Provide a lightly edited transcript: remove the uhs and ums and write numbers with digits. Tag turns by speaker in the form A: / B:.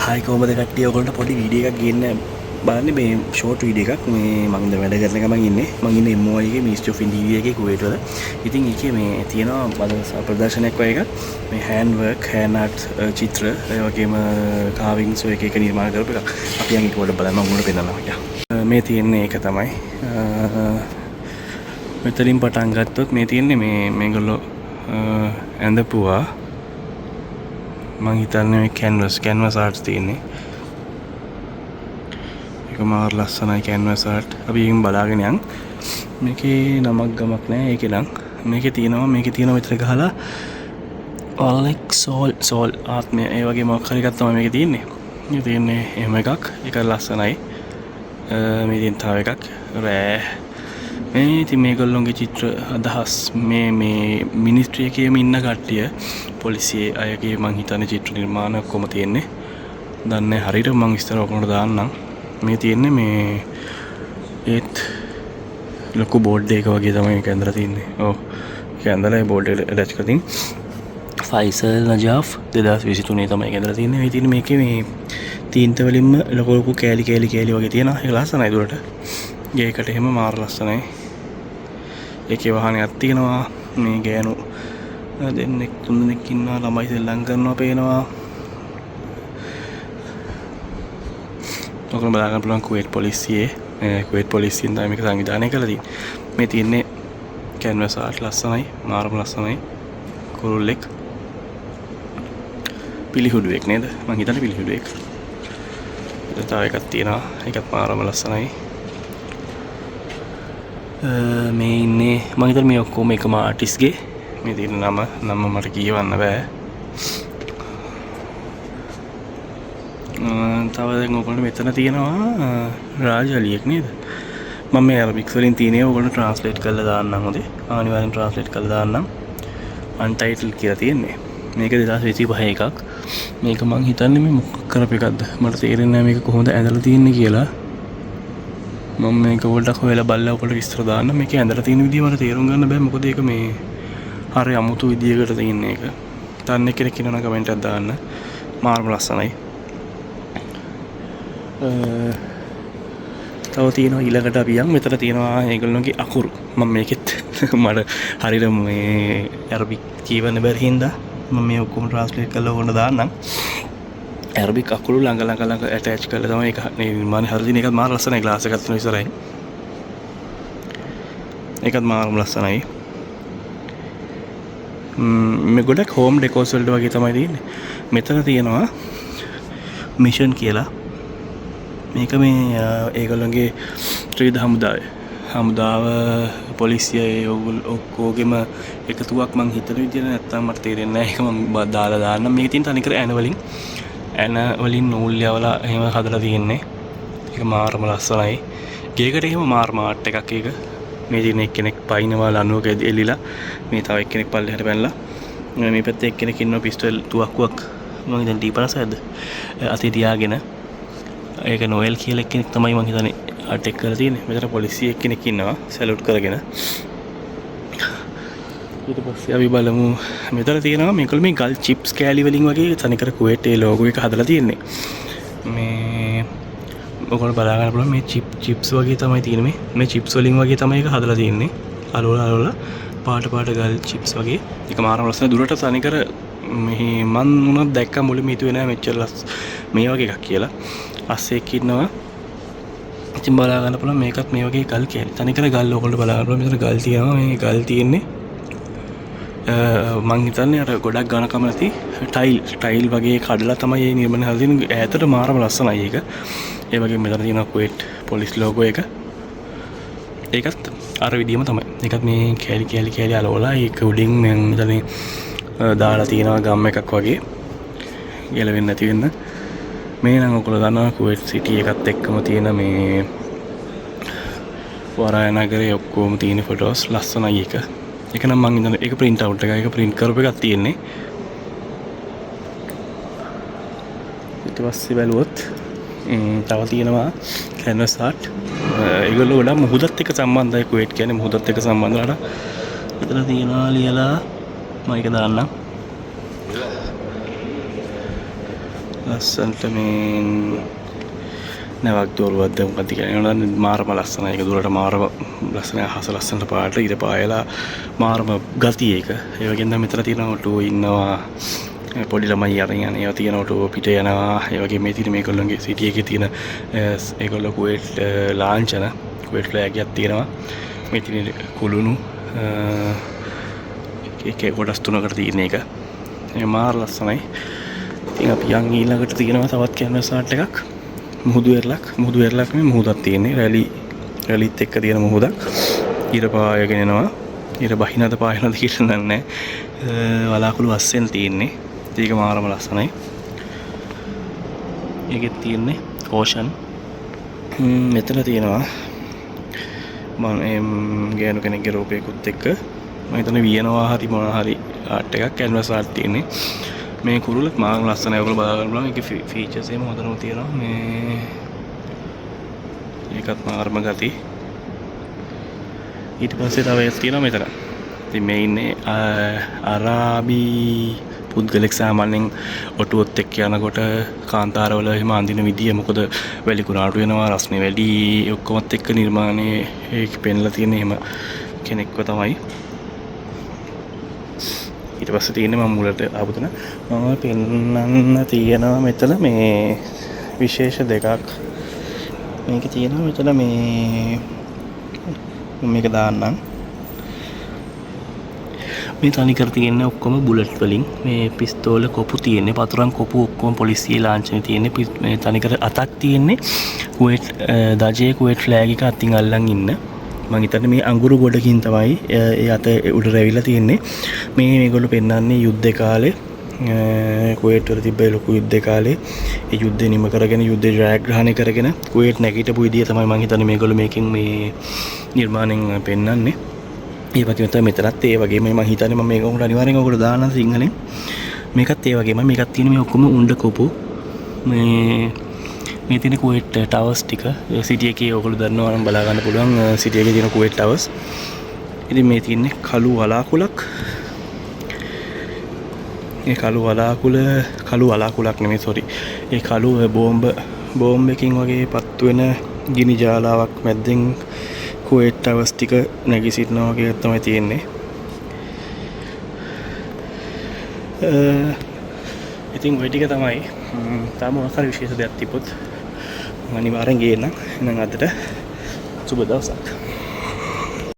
A: Hi කොහමද කට්ටිය ඔයගොල්ලන්ට පොඩි වීඩියෝ එකක් ගේන්න බලන්නේ මේ ෂෝට් වීඩියෝ එකක් මේ මම දැන් වැඩ කරන ගමන් ඉන්නේ මම ඉන්නේ MOI එකේ මිනිස්ට්‍රි ඔෆ් ඉන්ටීරියර් එකේ කුවේට් වල. ඉතින් ඒකේ මේ තියෙනවා බල ප්‍රදර්ශනයක් වගේ එකක් මේ හෑන්ඩ් වර්ක් හෑන්ඩ් ආර්ට් චිත්‍ර ඒ වගේම කාවින්ග්ස් එක එක නිර්මාණ කරපු එකක්. අපි යන් ඒක පොඩ්ඩක් බලන්න මම උඹට පෙන්නනවා. මේ තියෙන්නේ ඒක තමයි. මෙතනින් පටන් ගත්තොත් මේ තියෙන්නේ මේගොල්ලෝ ඇඳපුවා මං හිතන්නේ මේ කැන්වස් ආර්ට්ස් තියෙන්නේ. ඒක මාර ලස්සනයි කැන්වස් ආර්ට්. අපි එකෙන් බලාගෙන යන්. මේකේ නමක් ගමක් නැහැ. ඒකේ නම් මේකේ තියෙනවා මෙතන ගහලා Alex Soul ආත්මය ඒ වගේ මොකක් හරි එකක් තමයි මේකේ තියෙන්නේ. මේ තියෙන්නේ එහෙම එකක්. ඒක ලස්සනයි. මේ තියෙන තව එකක් රෑ. මේ ඉතින් මේගොල්ලොන්ගේ චිත්‍ර අදහස් මේ මිනිස්ට්‍රි එකේම ඉන්න කට්ටිය පොලිසියේ අයගේ මං හිතන්නේ චිත්‍ර නිර්මාණ ඔක්කොම තියෙන්නේ. දන්නේ හරියට මං විස්තර ඔක්කොම දාන්නම්. මේ තියෙන්නේ මේ ඒත් ලොකු බෝඩ් එක වගේ තමයි මේක ඇඳලා තියෙන්නේ. ඔව්. ඒක ඇඳලා ඒ බෝඩ් එකට ඇටච් කරලා තියෙන්නේ. ෆයිසල් නජාෆ් 2023 තමයි ඒක ඇඳලා තියෙන්නේ. මේ තියෙන්නේ මේකේ මේ තීන්ත වලින්ම ලොකු කෑලි වගේ තියෙනවා. ඒක ලස්සනයි දුරට. ගේකට එහෙම මාර ලස්සනයි. ඒකේ වාහනයක් තියෙනවා. මේ ගෑනු දෙන්නෙක් තුන්දෙනෙක් ඉන්නවා. ළමයි සෙල්ලම් කරනවා පේනවා. ඔකම බලා ගන්න පුළුවන් කුවේට් පොලිසියෙන් තමයි මේක සංවිධානය කරලා තියෙන්නේ. මේ තියෙන්නේ කැන්වස් ආර්ට් ලස්සනයි. මාරම ලස්සනයි. කුරුල්ලෙක්. පිළිහුඩුවෙක් නේද? මං හිතන්නේ පිළිහුඩුවෙක්. තව එකක් තියෙනවා. ඒකත් මාරම ලස්සනයි. මේ ඉන්නේ මම හිතන්නේ මේ ඔක්කොම එකම ආටිස්ගේ මේ තියෙන නම මට කියවන්න බෑ. තව දැන් ඔයගොල්ලෝ මෙතන තියෙනවා රාජාලියෙක් නේද? මම මේ අරබික්ස් වලින් තියෙනේ ඔයගොල්ලෝ ට්‍රාන්ස්ලේට් කරලා දාන්නම් හොඳේ. අනිවාර්යෙන් ට්‍රාන්ස්ලේට් කරලා දාන්නම්. අන්ටයිටල් කියලා තියෙන්නේ. මේක 2025 එකක්. මේක මං හිතන්නේ මේ මොකක් කරපු එකක්ද? මට තේරෙන්නේ නැහැ මේක කොහොමද ඇඳලා තියෙන්නේ කියලා. මම මේක පොඩ්ඩක් හොයලා බලලා ඔයාලට විස්තර දාන්න. මේකේ ඇඳලා තියෙන විදිය මට තේරුම් ගන්න බෑ. මොකද ඒක මේ හරි අමුතු විදියකට තියෙන එක. දන්නේ කෙනෙක් ඉන්නවනම් කමෙන්ට් එකක් දාන්න. මාර්ම ලස්සනයි. තව තියෙනවා ඊළඟට අපි යන් මෙතන තියෙනවා ඒගොල්ලෝගේ අකුරු. මම මේකෙත් මට හරියට මේ අරබික් කියවන්න බැරි හින්දා මම මේ ඔක්කොම ට්‍රාන්ස්ලේට් කරලා ඔයගොල්ලන්ට දාන්නම්. අරබික් අකුරු ළඟ ඇටච් කරලා තමයි ඒක නිර්මාණය හරියට ඒකත් මාර ලස්සනයි. ග්ලාස් එකක් තියෙන ඉස්සරහින්. ඒකත් මාරම ලස්සනයි. මේ ගොඩක් හෝම් ඩෙකෝස් වලට වගේ තමයි තියෙන්නේ. මෙතන තියෙනවා මිෂන් කියලා. මේක මේ ඒගොල්ලන්ගේ ත්‍රිවිධ හමුදාව පොලිසිය ඔක්කොගෙම එකතුවක් මං හිතන විදිහට නැත්තම් මට තේරෙන්නේ නැහැ. ඒක මම දාලා දාන්නම්. මේකේ තියෙන තනිකර ඇන වලින් නූල් යවලා එහෙම හදලා තියෙන්නේ. ඒක මාරම ලස්සනයි. ගේකට එහෙම මාරම ආර්ට් එකක් ඒක. මේ තියෙන එක්කෙනෙක් පයින්නවා ලනුවක එල්ලිලා. මේ තව එක්කෙනෙක් පල්ලෙහාට පැනලා. මේ පැත්තේ එක්කෙනෙක් ඉන්නවා පිස්තල් තුවක්කුවක් මම දැන් D50ද අතේ තියාගෙන. ඒක නොයල් කියලා එක්කෙනෙක් තමයි මං හිතන්නේ අටෙක් කරලා තියෙන්නේ. මෙතන පොලිසිය එක්කෙනෙක් ඉන්නවා සැලුට් කරගෙන. ඊට පස්සේ අපි බලමු මෙතන තියෙනවා මේගොල්ලෝ මේ ගල් චිප්ස් කෑලි වලින් වගේ තනිකර කුවේටේ ලෝගෝ එක හදලා තියෙන්නේ. මේ ඔයගොල්ලෝ බලා ගන්න පුළුවන් මේ චිප්ස් වගේ තමයි තියෙන්නේ. මේ චිප්ස් වලින් වගේ තමයි ඒක හදලා තියෙන්නේ. අලවල පාට ගල් චිප්ස් වගේ. ඒක මාරම ලස්සන දුරට තනිකර මේ මන් උනත් දැක්ක මුලින්ම හිතුවේ නෑ මෙච්චර මේ වගේ එකක් කියලා. අස්සෙක් ඉන්නවා. ඉතින් බලා ගන්න පුළුවන් මේකත් මේ වගේ ගල් කෑලි. තනිකර ගල් ඔයගොල්ලෝ බලා ගන්න පුළුවන්. මෙතන ගල් තියෙනවා. මේ ගල් තියෙන්නේ මං හිතන්නේ අර ගොඩක් ගණකම නැති ටයිල් වගේ කඩලා තමයි මේ නිර්මාණය හදලා තියෙන්නේ. ඈතට මාරම ලස්සනයි ඒක. ඒ වගේම මෙතන තියෙනවා කුවේට් පොලිස් ලෝගෝ එක. ඒකත් අර විදියම තමයි. ඒකත් මේ කෑලි අලවලා ඒක උඩින් මෙතන දාලා තියෙනවා ගම් එකක් වගේ. ගැලවෙන්නේ නැති වෙන්න. මේ නම් ඔයගොල්ලෝ දන්නවා කුවේට් සිටි එකත් එක්කම තියෙන මේ වරාය නගරේ ඔක්කොම තියෙන ෆොටෝස් ලස්සනයි ඒක. ඒක නම් මං ඉඳන් ඒක print out එකක්. ඒක print කරපු එකක් තියෙන්නේ. ඊට පස්සේ බැලුවොත් තව තියෙනවා canvas art. ඒගොල්ලෝ ගොඩක් මුහුදත් එක්ක සම්බන්ධයි. කුවේට් කියන්නේ මුහුදත් එක්ක සම්බන්ධ. මෙතන තියෙනවා ලියලා මම ඒක දාන්නම්. ලස්සන්ට මේ නැවක් දොරුවක් දැම්මත් කියන්නේ මාරම ලස්සනයි. ඒක දුරට මාරම ලස්සනයි. අහස ලස්සනට පාට ඉර පායලා මාරම ගතිය ඒක. ඒ වගේම දැන් මෙතන තියෙනවා ටෝ ඉන්නවා. පොඩි ළමයි අරන් යන ඒවා තියෙනවා ටෝ පිට යනවා. ඒ වගේම මේ තියෙන මේගොල්ලන්ගේ සිටි එකේ තියෙන ඒගොල්ලෝ කුවේට් ලාංඡන කුවේට් ෆ්ලෑග් එකක් තියෙනවා. මේ තියෙන කුළුණු ඒකේ කොටස් තුනකට තියෙන එක. මේ මාර ලස්සනයි. ඉතින් අපි යන් ඊළඟට තියෙනවා තවත් කැන්වස් ආර්ට් එකක්. මුහුදු වෙරළක් මේ මුහුදක් තියෙන්නේ. රැලිත් එක්ක තියෙන මුහුදක්. ඉර පායගෙන එනවා. ඉර බහිනද පායනද කියලා දන්නේ නැහැ. වලාකුළු අස්සෙන් තියෙන්නේ. ඒක මාරම ලස්සනයි. ඒකෙත් තියෙන්නේ ඕෂන්. මෙතන තියෙනවා මම ගෑනු කෙනෙක්ගේ රූපයකුත් එක්ක මම හිතන්නේ වියනවා හරි මොනවා හරි ආර්ට් එකක් කැන්වස් ආර්ට් තියෙන්නේ. මේ කුරුල්ලත් මාරම ලස්සනයි. ඔයගොල්ලෝ බලා ගන්න බලන්න. ඒකේ ෆීචර්ස් එහෙම හොඳටම තියෙනවා. මේ ඒකත් මාරම ගති. ඊට පස්සේ තව එකක් තියෙනවා මෙතන. ඉතින් මේ ඉන්නේ අරාබි පුද්ගලෙක් සාමාන්‍යයෙන් ඔටුවොත් එක්ක යනකොට කාන්තාරවල එහෙම අඳින විදිය මොකද වැලි කුණාටු වෙනවා රස්නේ වැඩි ඔක්කොමත් එක්ක නිර්මාණයේ ඒක පෙන්ලා තියෙන එහෙම කෙනෙක්ව තමයි. ඊට පස්සේ තියෙන්නේ මම මුලට ආපු තැන මම පෙන්නන්න තියෙනවා මෙතන මේ විශේෂ දෙකක්. මේක තියෙනවා මෙතන මේ මේක දාන්නම්. මේ තනිකර තියෙන්නේ ඔක්කොම බුලට් වලින් මේ පිස්තෝල කොපු තියෙන්නේ පතුරන් කොපු ඔක්කොම පොලිසිය ලාංඡනේ තියෙන්නේ මේ තනිකර අතක් තියෙන්නේ කුවේට් දජේ කුවේට් ෆ්ලෑග් එක අතින් අල්ලන් ඉන්න මම හිතන්නේ මේ අඟුරු ගොඩකින් තමයි ඒ අත උඩ රැවිලා තියෙන්නේ මේ මේගොල්ලෝ පෙන්නන්නේ යුද්ධ කාලේ කුවේට් වල තිබ්බ ලොකු යුද්ධ කාලේ ඒ යුද්ධය නිම කරගෙන යුද්ධේ ජයග්‍රහණය කරගෙන කුවේට් නැගිටපු විදිය තමයි මම හිතන්නේ මේගොල්ලෝ මේකෙන් මේ නිර්මාණයෙන් පෙන්නන්නේ. ඒ වගේම තමයි මෙතනත් ඒ වගේම මම හිතන්නේ මම මේක උඹට අනිවාර්යෙන් ඔයගොල්ලෝ දාන්න සිංහලෙන් මේකත් ඒ වගේම මේකත් තියෙන මේ ඔක්කොම උණ්ඩ කොපු මේ තියෙන කුවේට් ටවර්ස් ටික සිටි එකේ ඔයගොල්ලෝ දන්නවා නම් බලා ගන්න පුළුවන් සිටි එකේ තියෙන කුවේට් ටවර්ස්. ඉතින් මේ තියෙන්නේ කළු වලාකුලක්. ඒ කළු වලාකුලක් නෙමෙයි සෝරි. ඒ කළු බෝම්බ එකකින් වගේ පත්තු වෙන ගිනි ජාලාවක් මැද්දෙන් කුවේට් ටවර්ස් ටික නැගී සිටිනවා වගේ තමයි තියෙන්නේ. ඉතින් ওই ටික තමයි තාම මොකක් හරි විශේෂ දෙයක් තිබ්බොත් මම අනිවාර්යෙන් ගේන්නම්. එහෙනම් අදට සුබ දවසක්.